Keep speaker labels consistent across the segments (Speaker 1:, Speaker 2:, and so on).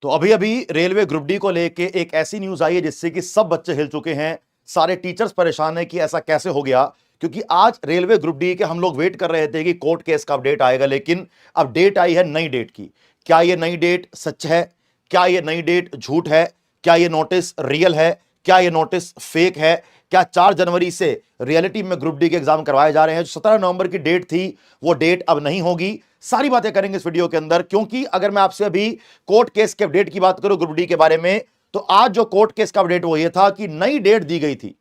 Speaker 1: तो अभी अभी रेलवे ग्रुप डी को लेके एक ऐसी न्यूज आई है जिससे कि सब बच्चे हिल चुके हैं। सारे टीचर्स परेशान हैं कि ऐसा कैसे हो गया, क्योंकि आज रेलवे ग्रुप डी के हम लोग वेट कर रहे थे कि कोर्ट केस का अपडेट आएगा, लेकिन अब डेट आई है नई डेट की। क्या ये नई डेट सच है? क्या ये नई डेट झूठ है? क्या ये नोटिस रियल है? क्या ये नोटिस फेक है? क्या 4 जनवरी से रियलिटी में ग्रुप डी के एग्जाम करवाए जा रहे हैं? जो 17 नवंबर की डेट थी वो डेट अब नहीं होगी। सारी बातें करेंगे इस वीडियो के अंदर, क्योंकि अगर मैं आपसे अभी कोर्ट केस के अपडेट की बात करूं ग्रुप डी के बारे में, तो आज जो कोर्ट केस का अपडेट वो ये था कि नई डेट दी गई थी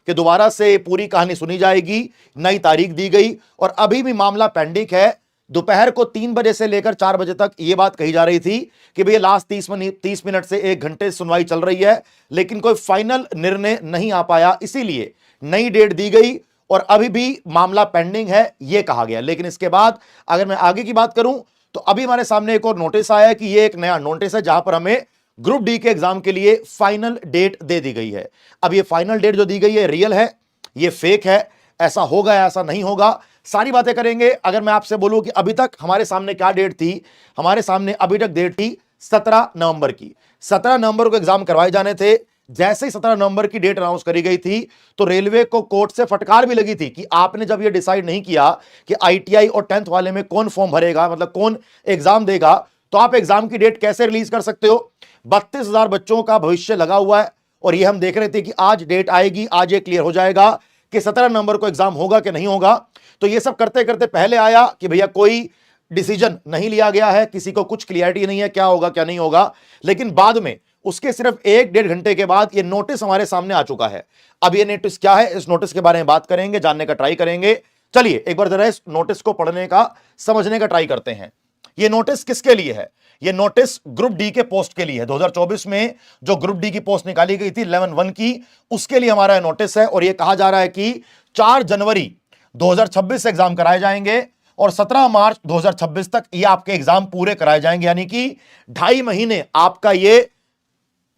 Speaker 1: कि दोबारा से पूरी कहानी सुनी जाएगी। नई तारीख दी गई और अभी भी मामला पेंडिंग है। दोपहर को 3 बजे से लेकर 4 बजे तक यह बात कही जा रही थी कि भैया लास्ट 30 मिनट से 1 घंटे सुनवाई चल रही है, लेकिन कोई फाइनल निर्णय नहीं आ पाया, इसीलिए नई डेट दी गई और अभी भी मामला पेंडिंग है यह कहा गया। लेकिन इसके बाद अगर मैं आगे की बात करूं तो अभी हमारे सामने एक और नोटिस आया है कि यह एक नया नोटिस है जहां पर हमें ग्रुप डी के एग्जाम के लिए फाइनल डेट दे दी गई है। अब ये फाइनल डेट जो दी गई है रियल है, ये फेक है, ऐसा होगा या ऐसा नहीं होगा, सारी बातें करेंगे। अगर मैं आपसे बोलूं कि अभी तक हमारे सामने क्या डेट थी, हमारे सामने अभी तक डेट थी 17 नवंबर की। 17 नवंबर को एग्जाम करवाए जाने थे। जैसे ही 17 नवंबर की डेट अनाउंस करी गई थी तो रेलवे को कोर्ट से फटकार भी लगी थी कि आपने जब ये डिसाइड नहीं किया कि आईटीआई और 10th वाले में कौन फॉर्म भरेगा, मतलब कौन एग्जाम देगा, तो आप एग्जाम की डेट कैसे रिलीज कर सकते हो? 32,000 बच्चों का भविष्य लगा हुआ है और ये हम देख रहे थे कि आज डेट आएगी, आज ये क्लियर हो जाएगा कि 17 नवंबर को एग्जाम होगा कि नहीं होगा। तो ये सब करते करते पहले आया कि भैया कोई डिसीजन नहीं लिया गया है, किसी को कुछ क्लियरिटी नहीं है क्या होगा क्या नहीं होगा। लेकिन बाद में उसके सिर्फ 1-1.5 घंटे के बाद ये नोटिस हमारे सामने आ चुका है। अब ये नोटिस क्या है, इस नोटिस के बारे में बात करेंगे, जानने का ट्राई करेंगे। चलिए एक बार जरा इस नोटिस को पढ़ने का, समझने का ट्राई करते हैं। ये नोटिस किसके लिए है? ये नोटिस ग्रुप डी के पोस्ट के लिए है। 2024 में जो ग्रुप डी की पोस्ट निकाली गई थी 11-1 की, उसके लिए हमारा नोटिस है। और ये कहा जा रहा है कि 4 जनवरी 2026 से एग्जाम कराए जाएंगे और 17 मार्च 2026 तक ये आपके एग्जाम पूरे कराए जाएंगे, यानी कि 2.5 महीने आपका ये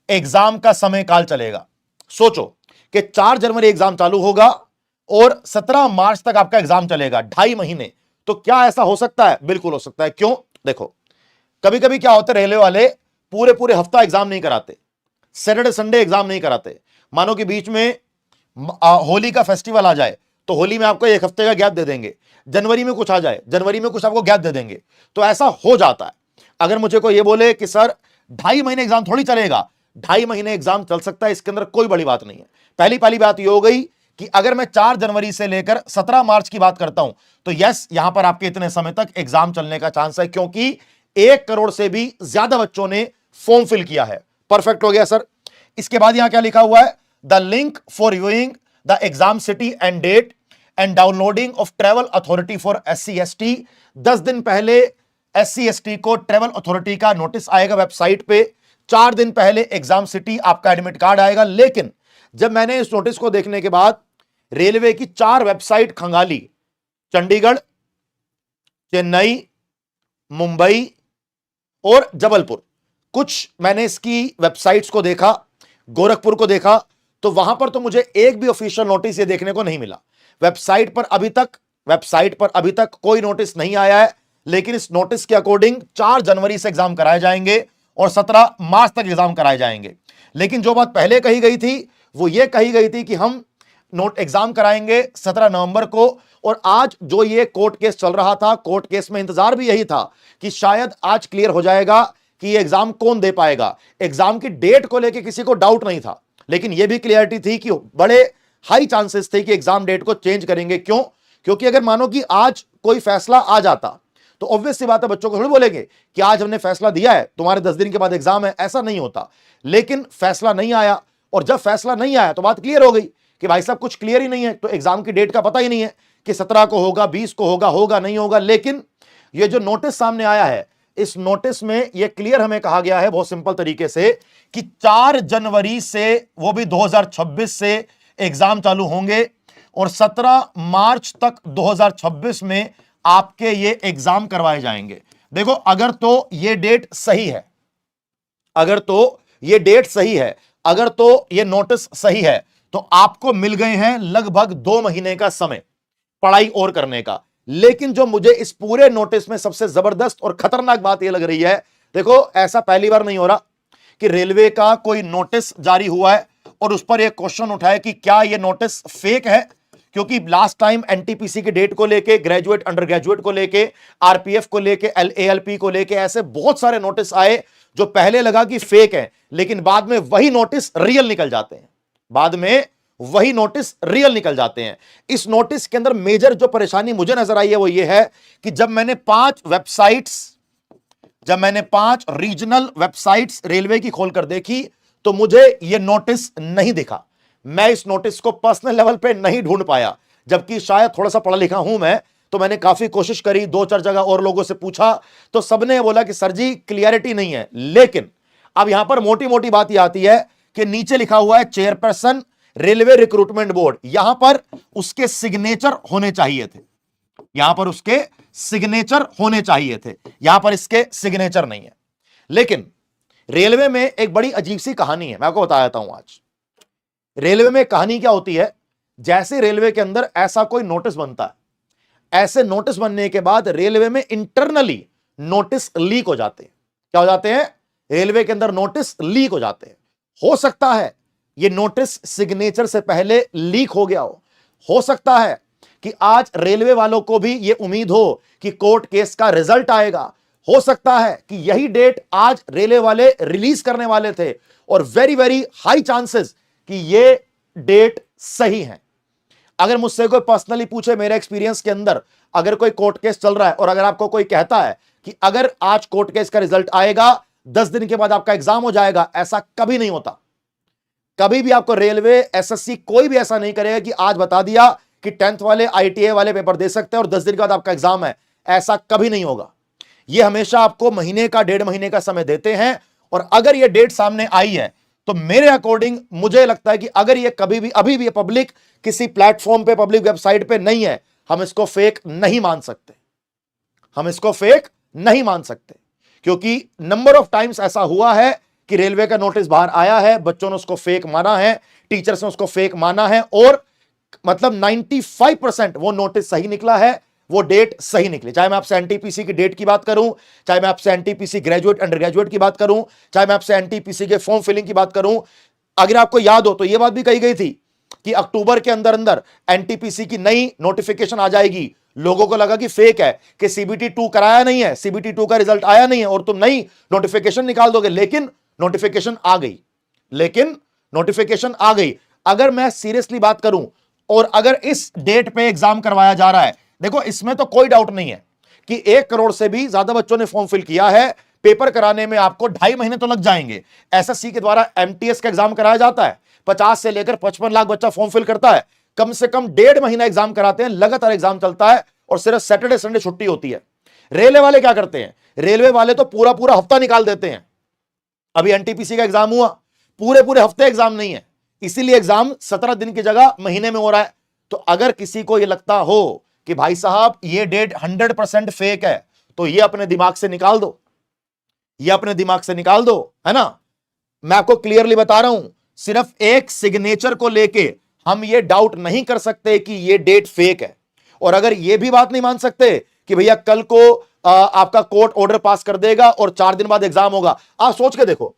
Speaker 1: एग्जाम का समय काल चलेगा। सोचो कि 4 जनवरी एग्जाम चालू होगा और 17 मार्च तक आपका एग्जाम चलेगा, 2.5 महीने। तो क्या ऐसा हो सकता है? बिल्कुल हो सकता है। क्यों? देखो, कभी कभी क्या होता है, रेलवे वाले पूरे पूरे हफ्ता एग्जाम नहीं कराते, सैटरडे संडे एग्जाम नहीं कराते। मानो कि बीच में होली का फेस्टिवल आ जाए तो होली में आपको 1 हफ्ते का गैप दे देंगे, जनवरी में कुछ आ जाए, जनवरी में कुछ आपको गैप दे देंगे। तो ऐसा हो जाता है। अगर मुझे कोई ये बोले कि सर 2.5 महीने एग्जाम थोड़ी चलेगा, 2.5 महीने एग्जाम चल सकता है, इसके अंदर कोई बड़ी बात नहीं है। पहली बात ये हो गई कि अगर मैं 4 जनवरी से लेकर 17 मार्च की बात करता हूं तो यस, यहां पर आपके इतने समय तक एग्जाम चलने का चांस है, क्योंकि 1 करोड़ से भी ज्यादा बच्चों ने फॉर्म फिल किया है। परफेक्ट हो गया सर। इसके बाद यहां क्या लिखा हुआ है? The link for viewing the exam city and date and downloading of travel authority for SC/ST। 10 दिन पहले SC/ST को ट्रेवल अथॉरिटी का नोटिस आएगा वेबसाइट पे। 4 दिन पहले एग्जाम सिटी आपका एडमिट कार्ड आएगा। लेकिन जब मैंने इस नोटिस को देखने के बाद रेलवे की 4 वेबसाइट खंगाली, चंडीगढ़, चेन्नई, मुंबई और जबलपुर, कुछ मैंने इसकी वेबसाइट्स को देखा, गोरखपुर को देखा, तो वहां पर तो मुझे एक भी ऑफिशियल नोटिस ये देखने को नहीं मिला। वेबसाइट पर अभी तक कोई नोटिस नहीं आया है। लेकिन इस नोटिस के अकॉर्डिंग 4 जनवरी से एग्जाम कराए जाएंगे और 17 मार्च तक एग्जाम कराए जाएंगे। लेकिन जो बात पहले कही गई थी वो ये कही गई थी कि हम एग्जाम कराएंगे 17 नवंबर को। और आज जो ये कोर्ट केस चल रहा था, कोर्ट केस में इंतजार भी यही था कि शायद आज क्लियर हो जाएगा कि ये एग्जाम कौन दे पाएगा। एग्जाम की डेट को लेकर किसी को डाउट नहीं था, लेकिन यह भी क्लियरिटी थी कि बड़े हाई चांसेस थे कि एग्जाम डेट को चेंज करेंगे। क्यों? क्योंकि अगर मानो कि आज कोई फैसला आ जाता तो ऑब्वियस सी बात है, बच्चों को थोड़ी बोलेंगे कि आज हमने फैसला दिया है, तुम्हारे 10 दिन के बाद एग्जाम है, ऐसा नहीं होता। लेकिन फैसला नहीं आया, और जब फैसला नहीं आया तो बात क्लियर हो गई कि भाई साहब कुछ क्लियर ही नहीं है, तो एग्जाम की डेट का पता ही नहीं है कि 17 को होगा, 20 को होगा नहीं होगा। लेकिन ये जो नोटिस सामने आया है, इस नोटिस में यह क्लियर हमें कहा गया है बहुत सिंपल तरीके से कि 4 जनवरी से, वो भी 2026 से एग्जाम चालू होंगे और 17 मार्च तक 2026 में आपके ये एग्जाम करवाए जाएंगे। देखो, अगर तो ये डेट सही है, अगर तो ये नोटिस सही है, तो आपको मिल गए हैं लगभग 2 महीने का समय पढ़ाई और करने का। लेकिन जो मुझे इस पूरे नोटिस में सबसे जबरदस्त और खतरनाक बात यह लग रही है, देखो ऐसा पहली बार नहीं हो रहा कि रेलवे का कोई नोटिस जारी हुआ है और उस पर यह क्वेश्चन उठाए कि क्या यह नोटिस फेक है, क्योंकि लास्ट टाइम एनटीपीसी की डेट को लेके, ग्रेजुएट अंडर ग्रेजुएट को लेके, आरपीएफ को लेके, एएलपी को लेके ऐसे बहुत सारे नोटिस आए जो पहले लगा कि फेक है, लेकिन बाद में वही नोटिस रियल निकल जाते हैं। बाद में वही नोटिस रियल निकल जाते हैं। इस नोटिस के अंदर मेजर जो परेशानी मुझे नजर आई है वो ये है कि जब मैंने 5 रीजनल वेबसाइट्स रेलवे की खोलकर देखी तो मुझे यह नोटिस नहीं दिखा। मैं इस नोटिस को पर्सनल लेवल पे नहीं ढूंढ पाया, जबकि शायद थोड़ा सा पढ़ा लिखा हूं मैं, तो मैंने काफी कोशिश करी, 2-4 जगह और लोगों से पूछा तो सबने बोला कि सर जी क्लियरिटी नहीं है। लेकिन अब यहां पर मोटी मोटी बात यह आती है कि नीचे लिखा हुआ है चेयरपर्सन रेलवे रिक्रूटमेंट बोर्ड, यहां पर उसके सिग्नेचर होने चाहिए थे, यहां पर उसके सिग्नेचर होने चाहिए थे, यहां पर इसके सिग्नेचर नहीं है। लेकिन रेलवे में एक बड़ी अजीब सी कहानी है, मैं आपको बता देता हूं। आज रेलवे में कहानी क्या होती है, जैसे रेलवे के अंदर ऐसा कोई नोटिस बनता है, ऐसे नोटिस बनने के बाद रेलवे में इंटरनली नोटिस लीक हो जाते हैं। क्या हो जाते हैं? रेलवे के अंदर नोटिस लीक हो जाते हैं। हो सकता है ये नोटिस सिग्नेचर से पहले लीक हो गया हो सकता है कि आज रेलवे वालों को भी ये उम्मीद हो कि कोर्ट केस का रिजल्ट आएगा, हो सकता है कि यही डेट आज रेलवे वाले रिलीज करने वाले थे और वेरी वेरी हाई चांसेस कि ये डेट सही है। अगर मुझसे कोई पर्सनली पूछे, मेरे एक्सपीरियंस के अंदर अगर कोई कोर्ट केस चल रहा है और अगर आपको कोई कहता है कि अगर आज कोर्ट केस का रिजल्ट आएगा 10 दिन के बाद आपका एग्जाम हो जाएगा, ऐसा कभी नहीं होता। कभी भी आपको रेलवे, एसएससी कोई भी ऐसा नहीं करेगा कि आज बता दिया कि 10th वाले आईटीए वाले पेपर दे सकते हैं और 10 दिन के बाद आपका एग्जाम है, ऐसा कभी नहीं होगा। ये हमेशा आपको महीने का, 1.5 महीने का समय देते हैं। और अगर ये डेट सामने आई है तो मेरे अकॉर्डिंग मुझे लगता है कि अगर ये कभी भी, अभी भी पब्लिक किसी प्लेटफॉर्म पे, पब्लिक वेबसाइट पे नहीं है, हम इसको फेक नहीं मान सकते, हम इसको फेक नहीं मान सकते, क्योंकि नंबर ऑफ टाइम्स ऐसा हुआ है कि रेलवे का नोटिस बाहर आया है, बच्चों ने उसको फेक माना है, टीचर्स ने उसको फेक माना है और मतलब 95% वो नोटिस सही निकला है, वो डेट सही निकली। चाहे मैं आपसे एनटीपीसी की डेट की बात करूं, चाहे मैं आपसे एनटीपीसी ग्रेजुएट अंडर ग्रेजुएट की बात करूं, चाहे मैं आपसे एनटीपीसी के फॉर्म फिलिंग की बात करूं। अगर आपको याद हो तो यह बात भी कही गई थी कि अक्टूबर के अंदर अंदर एनटीपीसी की नई नोटिफिकेशन आ जाएगी। लोगों को लगा कि फेक है, कि सीबीटी 2 कराया नहीं है, सीबीटी 2 का रिजल्ट आया नहीं है और तुम नई नोटिफिकेशन निकाल दोगे। लेकिन नोटिफिकेशन आ गई, लेकिन नोटिफिकेशन आ गई। अगर मैं सीरियसली बात करूं और अगर इस डेट पे एग्जाम करवाया जा रहा है, देखो इसमें तो कोई डाउट नहीं है कि 1 करोड़ से भी ज्यादा बच्चों ने फॉर्म फिल किया है। पेपर कराने में आपको 2.5 महीने तो लग जाएंगे। एसएससी के द्वारा एमटीएस का एग्जाम कराया जाता है, 50 से लेकर 55 लाख बच्चा फॉर्म फिल करता है, कम से कम 1.5 महीना एग्जाम कराते हैं, लगातार एग्जाम चलता है और सिर्फ सैटरडे संडे छुट्टी होती है। रेलवे वाले क्या करते हैं? रेलवे वाले तो पूरा पूरा हफ्ता निकाल देते हैं। अभी एनटीपीसी का एग्जाम हुआ, पूरे पूरे हफ्ते एग्जाम नहीं है, इसीलिए एग्जाम 17 दिन की जगह महीने में हो रहा है। तो अगर किसी को यह लगता हो कि भाई साहब ये डेट 100% फेक है, तो ये अपने दिमाग से निकाल दो, ये अपने दिमाग से निकाल दो, है ना। मैं आपको क्लियरली बता रहा हूं, सिर्फ एक सिग्नेचर को लेके हम ये डाउट नहीं कर सकते कि ये डेट फेक है। और अगर ये भी बात नहीं मान सकते कि भैया कल को आपका कोर्ट ऑर्डर पास कर देगा और 4 दिन बाद एग्जाम होगा, आप सोच के देखो।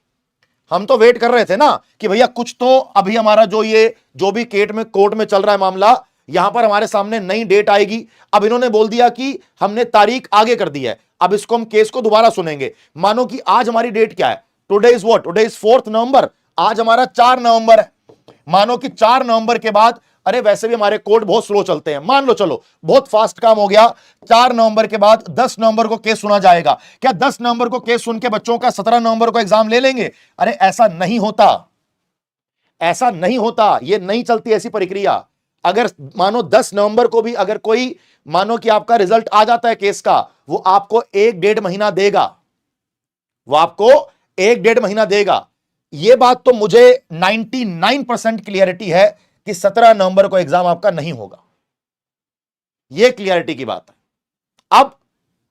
Speaker 1: हम तो वेट कर रहे थे ना कि भैया कुछ तो अभी हमारा जो भी कोर्ट में चल रहा है मामला, यहां पर हमारे सामने नई डेट आएगी। अब इन्होंने बोल दिया कि हमने तारीख आगे कर दी है, अब इसको हम केस को दोबारा सुनेंगे। मानो कि आज हमारी डेट क्या है, today is what, today is 4 नवंबर, आज हमारा 4 नवंबर है। मानो कि 4 नवंबर के बाद, अरे वैसे भी हमारे कोर्ट बहुत स्लो चलते हैं, मान लो चलो बहुत फास्ट काम हो गया, 4 नवंबर के बाद 10 नवंबर को केस सुना जाएगा। क्या 10 नवंबर को केस सुन के बच्चों का 17 नवंबर को एग्जाम ले लेंगे? अरे ऐसा नहीं होता, ऐसा नहीं होता, यह नहीं चलती ऐसी प्रक्रिया। अगर मानो 10 नवंबर को भी अगर कोई, मानो कि आपका रिजल्ट आ जाता है केस का, वो आपको 1-1.5 महीना देगा, वो आपको 1-1.5 महीना देगा। यह बात तो मुझे 99% क्लियरिटी है कि 17 नवंबर को एग्जाम आपका नहीं होगा, यह क्लियरिटी की बात है। अब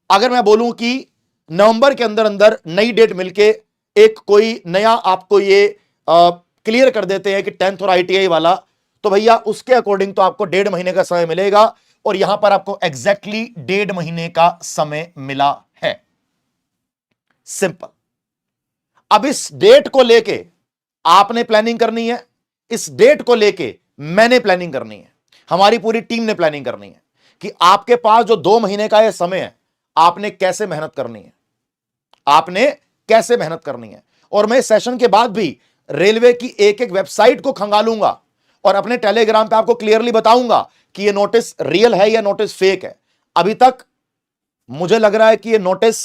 Speaker 1: अगर मैं बोलूं कि नवंबर के अंदर अंदर नई डेट मिलके एक कोई नया आपको ये क्लियर कर देते हैं कि 10th और आईटीआई वाला, तो भैया उसके अकॉर्डिंग तो आपको 1.5 महीने का समय मिलेगा और यहां पर आपको एग्जैक्टली 1.5 महीने का समय मिला है। सिंपल। अब इस डेट को लेके आपने प्लानिंग करनी है, इस डेट को लेके मैंने प्लानिंग करनी है, हमारी पूरी टीम ने प्लानिंग करनी है कि आपके पास जो 2 महीने का यह समय है, आपने कैसे मेहनत करनी है, आपने कैसे मेहनत करनी है। और मैं इस सेशन के बाद भी रेलवे की एक एक वेबसाइट को खंगालूंगा और अपने टेलीग्राम पे आपको क्लियरली बताऊंगा कि यह नोटिस रियल है या नोटिस फेक है। अभी तक मुझे लग रहा है कि यह नोटिस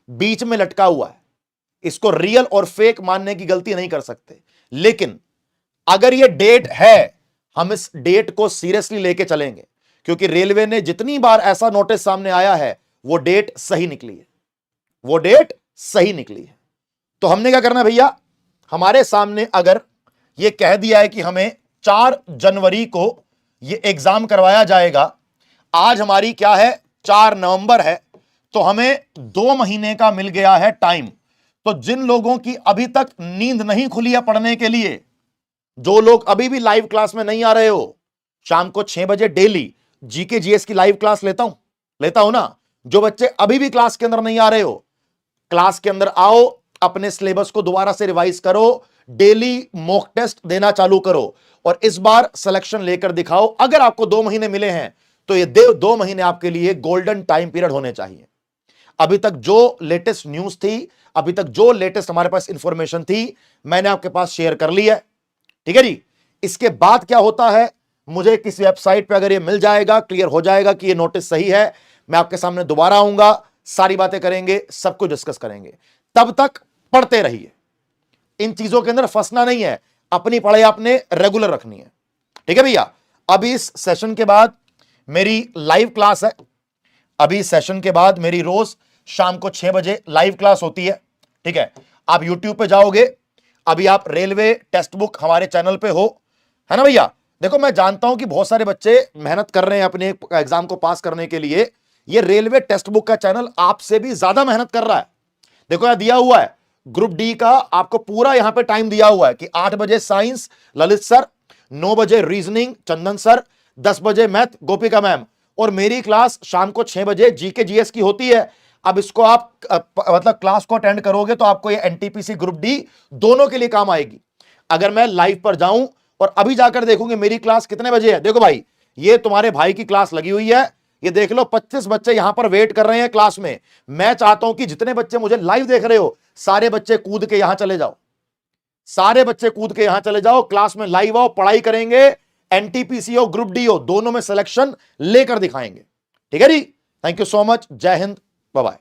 Speaker 1: बीच में लटका हुआ है, इसको रियल और फेक मानने की गलती नहीं कर सकते। लेकिन अगर यह डेट है, हम इस डेट को सीरियसली लेके चलेंगे, क्योंकि रेलवे ने जितनी बार ऐसा नोटिस सामने आया है वो डेट सही निकली है, वो डेट सही निकली है। तो हमने क्या करना है भैया, हमारे सामने अगर ये कह दिया है कि हमें 4 जनवरी को ये एग्जाम करवाया जाएगा, आज हमारी क्या है 4 नवंबर है, तो हमें 2 महीने का मिल गया है टाइम। तो जिन लोगों की अभी तक नींद नहीं खुली है पढ़ने के लिए, जो लोग अभी भी लाइव क्लास में नहीं आ रहे हो, शाम को 6 बजे डेली जीके जीएस की लाइव क्लास लेता हूं ना, जो बच्चे अभी भी क्लास के अंदर नहीं आ रहे हो, क्लास के अंदर आओ, अपने सिलेबस को दोबारा से रिवाइज करो, डेली मॉक टेस्ट देना चालू करो और इस बार सिलेक्शन लेकर दिखाओ। अगर आपको 2 महीने मिले हैं तो ये 2 महीने आपके लिए गोल्डन टाइम पीरियड होने चाहिए। अभी तक जो लेटेस्ट न्यूज थी, अभी तक जो लेटेस्ट हमारे पास इंफॉर्मेशन थी, मैंने आपके पास शेयर कर ली है, ठीक है जी। इसके बाद क्या होता है, मुझे किसी वेबसाइट पे अगर ये मिल जाएगा, क्लियर हो जाएगा कि ये नोटिस सही है, मैं आपके सामने दोबारा आऊंगा, सारी बातें करेंगे, सब कुछ डिस्कस करेंगे। तब तक पढ़ते रहिए, इन चीजों के अंदर फंसना नहीं है, अपनी पढ़ाई आपने रेगुलर रखनी है, ठीक है भैया। अभी इस सेशन के बाद मेरी लाइव क्लास है, अभी सेशन के बाद मेरी रोज शाम को 6 बजे लाइव क्लास होती है, ठीक है। आप यूट्यूब पे जाओगे, अभी आप रेलवे टेक्स्ट बुक हमारे चैनल पे हो, है ना भैया। देखो मैं जानता हूं कि बहुत सारे बच्चे मेहनत कर रहे हैं अपने एग्जाम को पास करने के लिए, ये रेलवे टेक्स्ट बुक का चैनल आपसे भी ज्यादा मेहनत कर रहा है। देखो यहां दिया हुआ है ग्रुप डी का, आपको पूरा यहां पे टाइम दिया हुआ है कि 8 बजे साइंस ललित सर, 9 बजे रीजनिंग चंदन सर, 10 बजे मैथ गोपिका मैम, और मेरी क्लास शाम को 6 बजे जीके जीएस की होती है। अब इसको आप मतलब क्लास को अटेंड करोगे तो आपको ये एनटीपीसी ग्रुप डी दोनों के लिए काम आएगी। अगर मैं लाइव पर जाऊं और अभी जाकर देखूंगी मेरी क्लास कितने बजे है, देखो भाई ये तुम्हारे भाई की क्लास लगी हुई है, ये देख लो 25 बच्चे यहां पर वेट कर रहे हैं क्लास में। मैं चाहता हूं कि जितने बच्चे मुझे लाइव देख रहे हो, सारे बच्चे कूद के यहां चले जाओ, सारे बच्चे कूद के यहां चले जाओ, क्लास में लाइव आओ, पढ़ाई करेंगे, एनटीपीसी हो ग्रुप डी हो, दोनों में सिलेक्शन लेकर दिखाएंगे, ठीक है जी। थैंक यू सो मच, जय हिंद, बाय बाय।